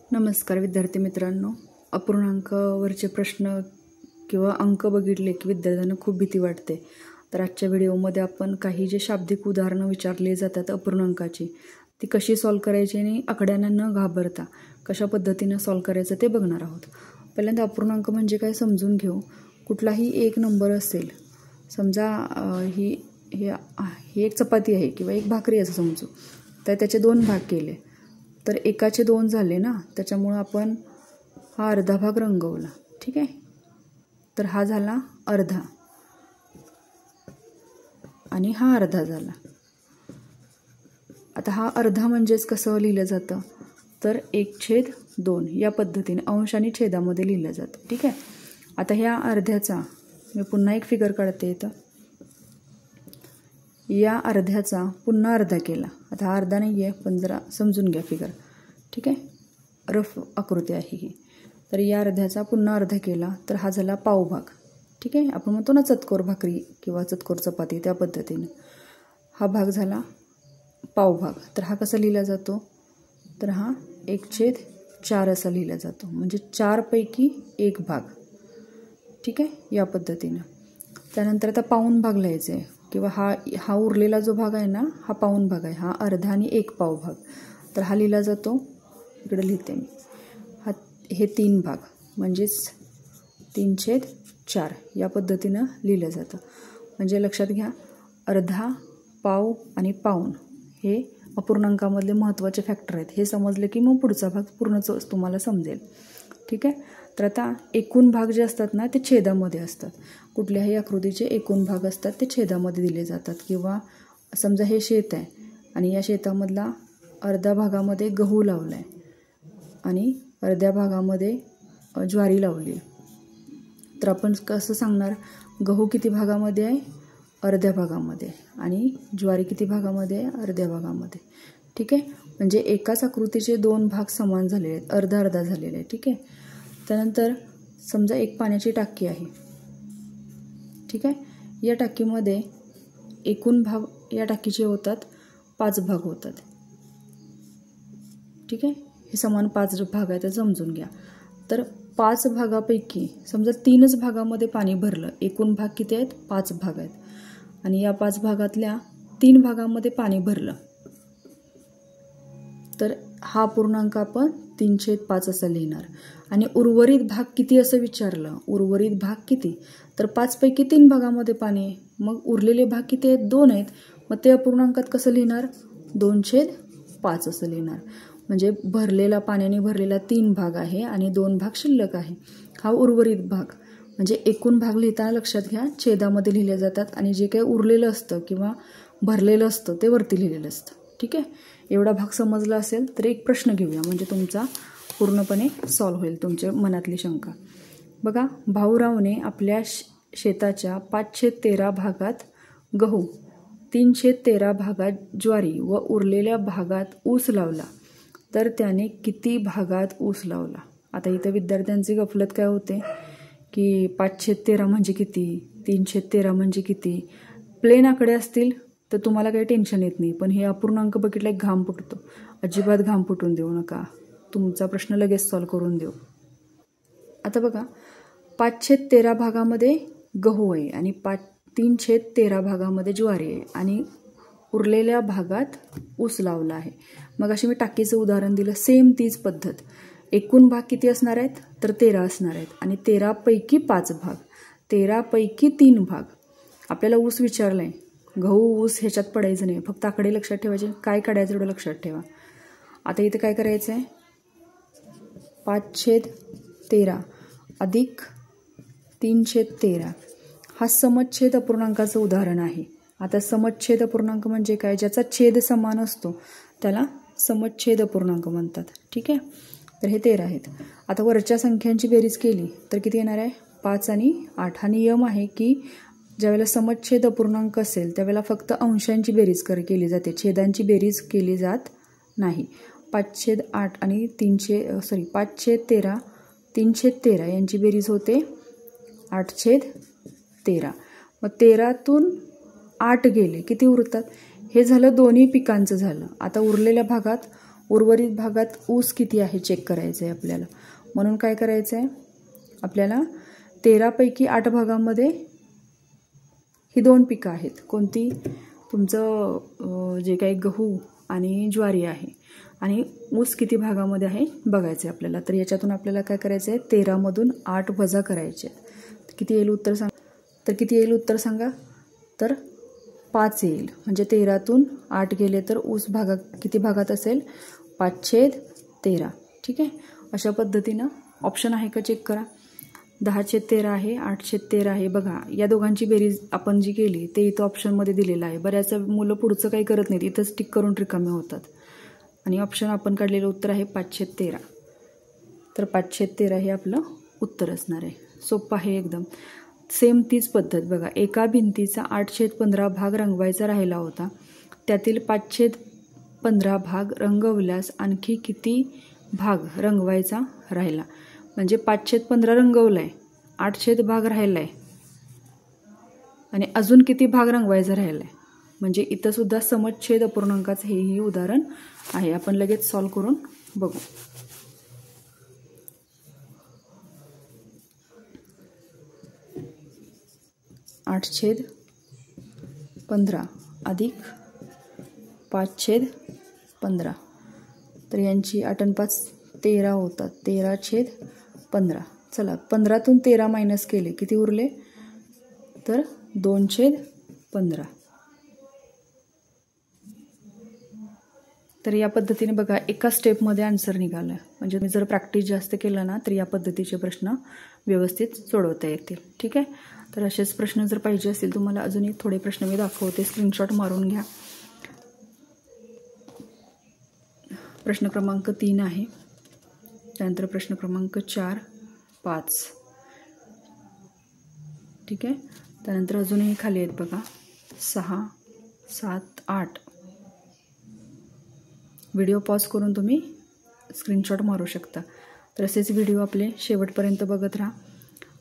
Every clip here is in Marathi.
नमस्कार विद्यार्थी मित्रांनो, अपूर्णांकावरचे प्रश्न किंवा अंक बघितले की विद्यार्थ्यांना खूप भीती वाटते. तर आजच्या व्हिडिओमध्ये आपण काही जे शाब्दिक उदाहरणं विचारली जातात अपूर्णांकाची ती कशी सॉल्व करायची आणि आकड्यांना न घाबरता कशा पद्धतीने सॉल्व करायचं ते बघणार आहोत. पहिल्यांदा अपूर्णांक म्हणजे काय समजून घेऊ. कुठलाही एक नंबर असेल, समजा ही एक चपाती आहे किंवा एक भाकरी असं समजू, तर त्याचे दोन भाग केले तर एकाचे दोन झाले ना, त्याच्यामुळं आपण हा अर्धा भाग रंगवला. ठीक आहे, तर हा झाला अर्धा आणि हा अर्धा झाला. आता हा अर्धा म्हणजेच कसं लिहिलं जातं तर 1/2 या पद्धतीने अंश आणि छेदामध्ये लिहिलं जातं. ठीक आहे, आता ह्या अर्ध्याचा मी पुन्हा एक फिगर काढते. इथं या अर्ध्याचा पुन्हा अर्धा केला. आता हा अर्धा नाही आहे पण जरा समजून घ्या फिगर. ठीक आहे, रफ आकृती आहे ही. तर या अर्ध्याचा पुन्हा अर्धा केला तर हा झाला पावभाग. ठीक आहे, आपण म्हणतो ना चतकोर भाकरी किंवा चतकोर चपाती, त्या पद्धतीने हा भाग झाला पावभाग. तर हा कसा लिहिला जातो तर हा 1/4 असा लिहिला जातो, म्हणजे 4 पैकी 1 भाग. ठीक आहे, या पद्धतीनं. त्यानंतर आता पाऊण भाग लिहायचा आहे किंवा हा उरलेला जो भाग आहे ना हा पाऊण भाग आहे. हा अर्धा आणि 1 पाव भाग. तर हा लिहिला जातो, इकडे लिहिते मी, हे 3 भाग म्हणजेच 3/4 या पद्धतीनं लिहिलं जातं. म्हणजे लक्षात घ्या, अर्धा, पाव आणि पाऊण हे अपूर्णांकामधले महत्त्वाचे फॅक्टर आहेत. हे समजले की मग पुढचा भाग पूर्णच तुम्हाला समजेल. ठीक आहे, तर आता एकूण भाग जे असतात ना ते छेदामध्ये असतात. कुठल्याही आकृतीचे एकूण भाग असतात ते छेदामध्ये दिले जातात. किंवा समजा हे शेत आहे आणि या शेतामधला अर्ध्या भागामध्ये गहू लावला आहे आणि अर्ध्या भागामध्ये ज्वारी लावली. तर आपण कसं सांगणार, गहू किती भागामध्ये आहे, अर्ध्या भागामध्ये, आणि ज्वारी किती भागामध्ये आहे, अर्ध्या भागामध्ये. ठीक आहे, म्हणजे एकाच आकृतीचे 2 भाग समान झालेले आहेत, अर्धा अर्धा झालेले आहे. ठीक आहे, त्यानंतर समजा एक पाण्याची टाकी आहे. ठीक आहे, या टाकीमध्ये एकूण भाग या टाकीचे होतात 5 भाग होतात. ठीक आहे, हे समान 5 भाग आहेत समजून घ्या. तर 5 भागापैकी समजा 3च भागामध्ये पाणी भरलं, एकूण भाग किती आहेत, 5 भाग आहेत, आणि या 5 भागातल्या 3 भागामध्ये पाणी भरलं तर हा पूर्णांक आपण 3/5 असं लिहिणार. आणि उर्वरित भाग किती असं विचारलं, उर्वरित भाग किती, तर 5 पैकी 3 भागामध्ये पाणी आहे, मग उरलेले भाग किती आहेत, 2 आहेत, मग ते अपूर्णांकात कसं लिहिणार, 2/5 असं लिहिणार. म्हणजे भरलेला, पाण्याने भरलेला 3 भाग आहे आणि 2 भाग शिल्लक आहे. हा उर्वरित भाग. म्हणजे एकूण भाग लिहिताना लक्षात घ्या छेदामध्ये लिहिले जातात आणि जे काही उरलेलं असतं किंवा भरलेलं असतं ते वरती लिहिलेलं असतं. ठीक आहे, एवढा भाग समजला असेल तर एक प्रश्न घेऊया, म्हणजे तुमचा पूर्णपणे सॉल्व होईल तुमच्या मनातली शंका. बघा, भाऊरावने आपल्या शेताच्या 5/13 भागात गहू, 3/13 भागात ज्वारी व उरलेल्या भागात ऊस लावला, तर त्याने किती भागात ऊस लावला. आता इथं विद्यार्थ्यांची गफलत काय होते की 5/13 म्हणजे किती, 3/13 म्हणजे किती. प्लेन आकडे असतील तर तुम्हाला काही टेन्शन येत नाही, पण हे अपूर्णांक बघितला एक घाम फुटतो. अजिबात घाम फुटून देऊ नका, तुमचा प्रश्न लगेच सॉल्व करून देऊ. आता बघा, 5/13 भागामध्ये गहू आहे आणि 3/13 भागामध्ये ज्वारी आहे आणि उरलेल्या भागात ऊस लावला आहे. मग अशी मी टाकीचं उदाहरण दिलं, सेम तीच पद्धत. एकूण भाग किती असणार आहेत तर 13 असणार आहेत आणि 13 पैकी 5 भाग, 13 पैकी 3 भाग. आपल्याला ऊस विचारला आहे, गहू ऊस ह्याच्यात पडायचं नाही, फक्त आकडे लक्षात ठेवायचे, काय काढायचं एवढं लक्षात ठेवा. आता इथे काय करायचं आहे, 5/13 अधिक 3/13 हा समच्छेद अपूर्णांकाचं उदाहरण आहे. आता समच्छेद अपूर्णांक म्हणजे काय, ज्याचा छेद समान असतो त्याला समच्छेद अपूर्णांक म्हणतात. ठीक आहे, तर हे 13 आहेत. आता वरच्या संख्यांची बेरीज केली तर किती येणार आहे, 5 आणि 8. हा नियम आहे की ज्यावेळेला समच्छेद अपूर्णांक असेल त्यावेळेला फक्त अंशांची बेरीज केली जाते, छेदांची बेरीज केली जात नाही. 5/8 आणि 5/13 3/13 यांची बेरीज होते 8/13. मग 13तून 8 गेले, किती उरतात, हे झालं दोन्ही पिकांचं झालं. आता उरलेल्या भागात उर्वरित भागात ऊस किती आहे चेक करायचं आहे आपल्याला. म्हणून काय करायचं आहे आपल्याला, 13 पैकी 8 भागामध्ये ही 2 पिकं आहेत. कोणती, तुमचं जे काही गहू आणि ज्वारी आहे, आणि ऊस किती भागामध्ये आहे बघायचं आहे आपल्याला. तर याच्यातून आपल्याला काय करायचं आहे, 13मधून 8 वजा करायचे. किती येईल उत्तर सांगा. तर किती येईल उत्तर सांगा. तर 5 येईल. म्हणजे 13तून 8 गेले तर ऊस किती भागात असेल, 5/13. ठीक आहे. अशा पद्धतीनं ऑप्शन आहे का चेक करा. 10/13 आहे, 8/13 आहे. बघा या दोघांची बेरीज आपण जी केली ते इथं ऑप्शनमध्ये दिलेलं आहे. बऱ्याच मुलं पुढचं काही करत नाहीत, इथंच टिक करून रिकामे होतात. आणि ऑप्शन आपण काढलेलं उत्तर आहे 5/13. तर 5/13 हे आपलं उत्तर असणार आहे. सोपं आहे एकदम. सेम तीच पद्धत बघा. एका भिंतीचा 8/15 भाग रंगवायचा राहिला होता. त्यातील 5/15 भाग रंगवल्यास आणखी किती भाग रंगवायचा राहिला. म्हणजे 5/15 रंगवला आहे, 8 भाग राहिला आहे, आणि अजून किती भाग रंगवायचा राहिला आहे. म्हणजे इथं सुद्धा समच्छेद अपूर्णांकाचं हेही उदाहरण आहे. आपण लगेच सॉल्व करून बघू. (8/15 अधिक 5/15). तर यांची 8 आणि 5 13 होतात. 13/15. चला 15तून 13 मायनस केले, किती उरले, तर 2/15. तर या पद्धतीने बघा एका स्टेपमध्ये आन्सर निघाला. म्हणजे तुम्ही जर प्रॅक्टिस जास्त केलं ना तर या पद्धतीचे प्रश्न व्यवस्थित सोडवता येतील. ठीक आहे. तर असेच प्रश्न जर पाहिजे असतील तुम्हाला, अजूनही थोडे प्रश्न मी दाखवते, स्क्रीनशॉट मारून घ्या. प्रश्न क्रमांक 3 आहे, त्यानंतर प्रश्न क्रमांक 4, 5. ठीक आहे. त्यानंतर अजूनही खाली आहेत बघा 6, 7, 8. व्हिडिओ पॉज करून तुम्ही स्क्रीनशॉट मारू शकता. तर असेच व्हिडिओ आपले शेवटपर्यंत बघत राहा.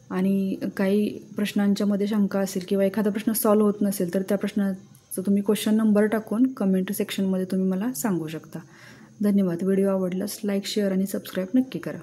आणि काही प्रश्नांच्या मध्ये शंका असेल किंवा एखादा प्रश्न सॉल्व्ह होत नसेल तर त्या प्रश्नाचं तुम्ही क्वेश्चन नंबर टाकून कमेंट सेक्शनमध्ये तुम्ही मला सांगू शकता. धन्यवाद. व्हिडिओ आवडल्यास लाईक, शेअर आणि सबस्क्राईब नक्की करा.